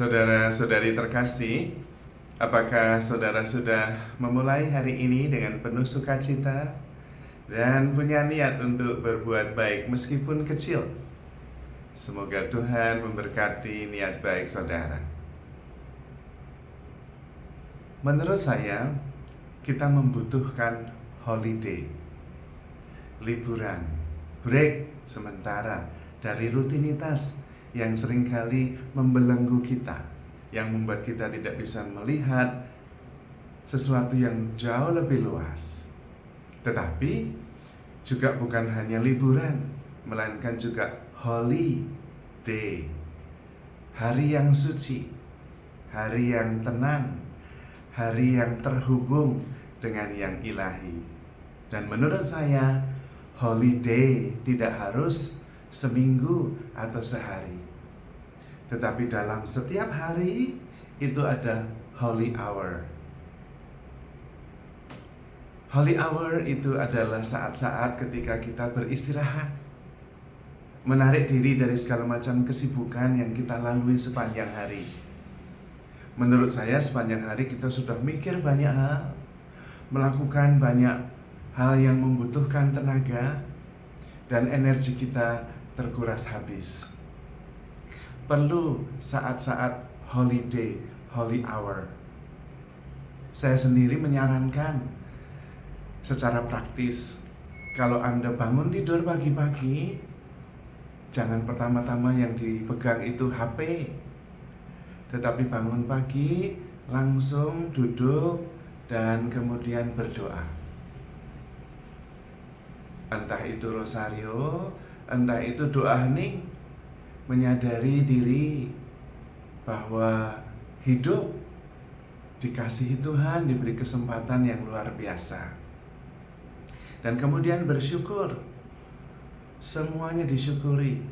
Saudara-saudari terkasih, apakah saudara sudah memulai hari ini dengan penuh sukacita dan punya niat untuk berbuat baik meskipun kecil? Semoga Tuhan memberkati niat baik saudara. Menurut saya, kita membutuhkan holiday, liburan, break sementara dari rutinitas yang seringkali membelenggu kita, yang membuat kita tidak bisa melihat sesuatu yang jauh lebih luas. Tetapi juga bukan hanya liburan, melainkan juga holy day, hari yang suci, hari yang tenang, hari yang terhubung dengan yang ilahi. Dan menurut saya, holiday tidak harus seminggu atau sehari, tetapi dalam setiap hari itu ada holy hour. Holy hour itu adalah saat-saat ketika kita beristirahat, menarik diri dari segala macam kesibukan yang kita lalui sepanjang hari. Menurut saya sepanjang hari kita sudah mikir banyak hal, melakukan banyak hal yang membutuhkan tenaga, dan energi kita terkuras habis. Perlu saat-saat holiday, holy hour. Saya sendiri menyarankan secara praktis, kalau Anda bangun tidur pagi-pagi, jangan pertama-tama yang dipegang itu HP, tetapi bangun pagi langsung duduk dan kemudian berdoa. Entah itu rosario, entah itu doa hening, menyadari diri bahwa hidup dikasihi Tuhan, diberi kesempatan yang luar biasa. Dan kemudian bersyukur, semuanya disyukuri,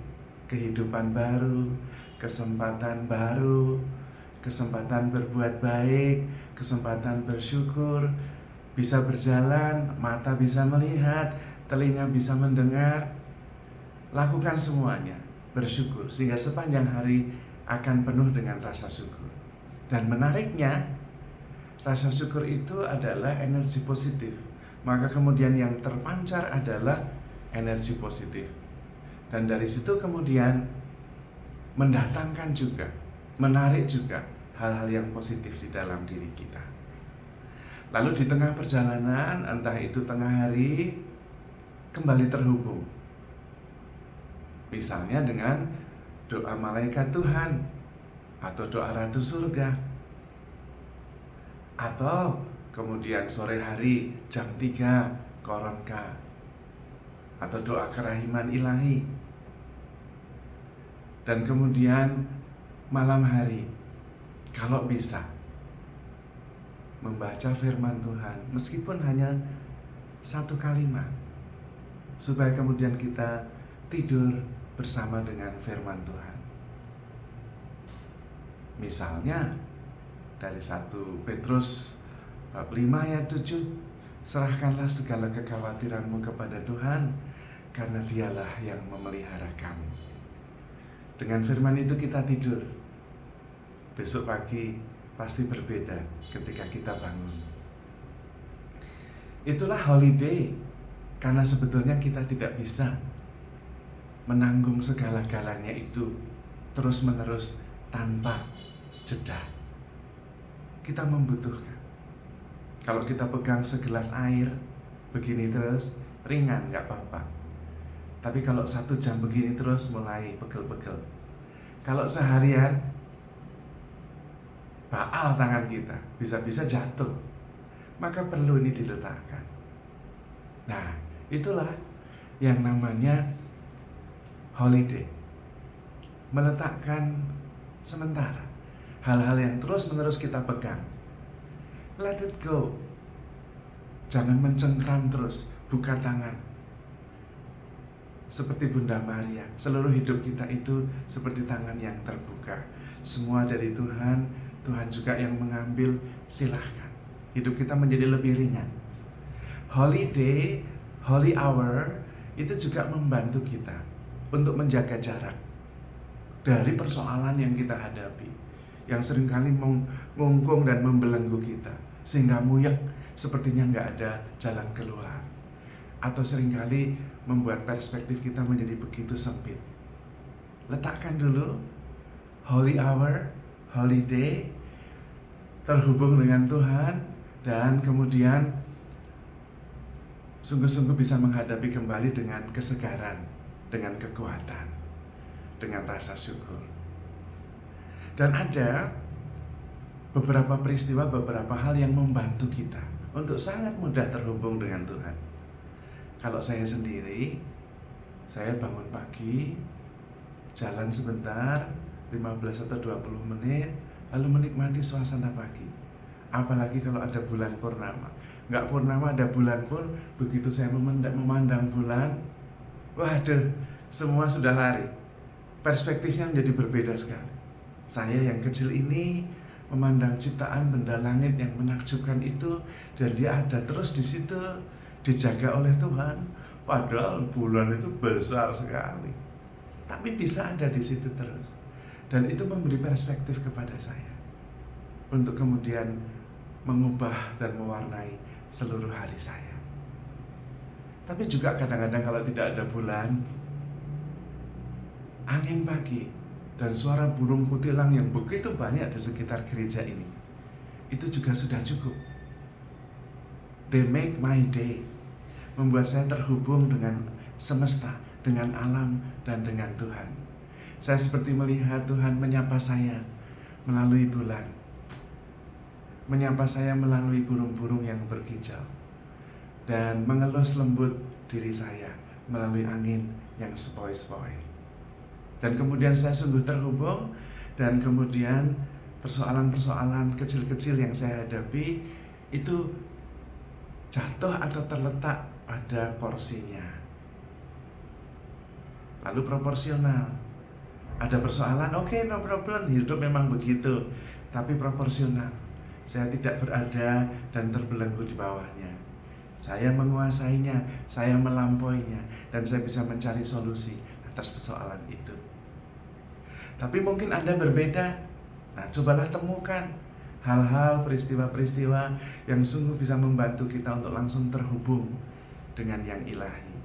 kehidupan baru, kesempatan baru, kesempatan berbuat baik, kesempatan bersyukur, bisa berjalan, mata bisa melihat, telinga bisa mendengar. Lakukan semuanya, bersyukur, sehingga sepanjang hari akan penuh dengan rasa syukur. Dan menariknya, rasa syukur itu adalah energi positif. Maka kemudian yang terpancar adalah energi positif. Dan dari situ kemudian mendatangkan juga, menarik juga hal-hal yang positif di dalam diri kita. Lalu di tengah perjalanan, entah itu tengah hari, kembali terhubung. Misalnya dengan doa malaikat Tuhan, atau doa Ratu Surga, atau kemudian sore hari jam 3 koronka, atau doa kerahiman ilahi. Dan kemudian malam hari, kalau bisa membaca firman Tuhan, meskipun hanya satu kalimat, supaya kemudian kita tidur bersama dengan firman Tuhan. Misalnya dari 1 Petrus bab 5 ayat 7, serahkanlah segala kekhawatiranmu kepada Tuhan, karena Dialah yang memelihara kamu. Dengan firman itu kita tidur. Besok pagi pasti berbeda ketika kita bangun. Itulah holiday, karena sebetulnya kita tidak bisa menanggung segala-galanya itu terus-menerus tanpa jeda. Kita membutuhkan. Kalau kita pegang segelas air begini terus, ringan, gak apa-apa. Tapi kalau 1 jam begini terus, mulai pegel-pegel. Kalau seharian, baal tangan kita, bisa-bisa jatuh. Maka perlu ini diletakkan. Nah, itulah yang namanya holiday. Meletakkan sementara hal-hal yang terus-menerus kita pegang. Let it go. Jangan mencengkram terus, buka tangan. Seperti Bunda Maria, seluruh hidup kita itu seperti tangan yang terbuka. Semua dari Tuhan, Tuhan juga yang mengambil, silahkan. Hidup kita menjadi lebih ringan. Holiday, holy hour, itu juga membantu kita untuk menjaga jarak dari persoalan yang kita hadapi, yang seringkali mengungkung dan membelenggu kita, sehingga muyak sepertinya nggak ada jalan keluar, atau seringkali membuat perspektif kita menjadi begitu sempit. Letakkan dulu holy hour, holiday, terhubung dengan Tuhan, dan kemudian sungguh-sungguh bisa menghadapi kembali dengan kesegaran, dengan kekuatan, dengan rasa syukur. Dan ada beberapa peristiwa, beberapa hal yang membantu kita untuk sangat mudah terhubung dengan Tuhan. Kalau saya sendiri, saya bangun pagi, jalan sebentar, 15 atau 20 menit, lalu menikmati suasana pagi. Apalagi kalau ada bulan purnama. Nggak purnama, ada bulan pun, begitu saya memandang bulan, waduh, semua sudah lari. Perspektifnya menjadi berbeda sekali. Saya yang kecil ini memandang ciptaan benda langit yang menakjubkan itu, dan dia ada terus di situ, dijaga oleh Tuhan. Padahal bulan itu besar sekali, tapi bisa ada di situ terus. Dan itu memberi perspektif kepada saya untuk kemudian mengubah dan mewarnai seluruh hari saya. Tapi juga kadang-kadang kalau tidak ada bulan, angin pagi dan suara burung kutilang yang begitu banyak di sekitar gereja ini, itu juga sudah cukup. They make my day, membuat saya terhubung dengan semesta, dengan alam, dan dengan Tuhan. Saya seperti melihat Tuhan menyapa saya melalui bulan, menyapa saya melalui burung-burung yang berkicau, dan mengelus lembut diri saya melalui angin yang sepoi-sepoi. Dan kemudian saya sungguh terhubung, dan kemudian persoalan-persoalan kecil-kecil yang saya hadapi itu jatuh atau terletak pada porsinya, lalu proporsional. Ada persoalan, oke, no problem, hidup memang begitu, tapi proporsional. Saya tidak berada dan terbelenggu di bawahnya. Saya menguasainya, saya melampauinya, dan saya bisa mencari solusi atas persoalan itu. Tapi mungkin Anda berbeda. Nah, cobalah temukan hal-hal, peristiwa-peristiwa yang sungguh bisa membantu kita untuk langsung terhubung dengan yang ilahi.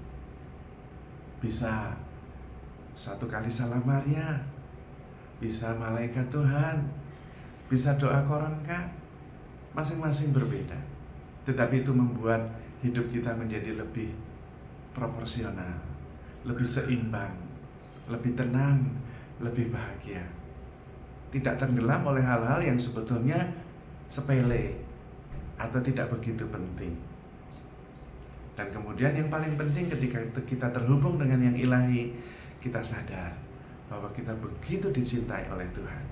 Bisa satu kali salam Maria, bisa malaikat Tuhan, bisa doa koronka, masing-masing berbeda. Tetapi itu membuat hidup kita menjadi lebih proporsional, lebih seimbang, lebih tenang, lebih bahagia. Tidak tenggelam oleh hal-hal yang sebetulnya sepele atau tidak begitu penting. Dan kemudian yang paling penting ketika kita terhubung dengan yang ilahi, kita sadar bahwa kita begitu dicintai oleh Tuhan.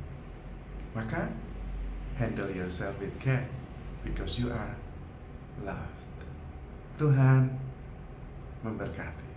Maka handle yourself with care, because you are loved. Tuhan memberkati.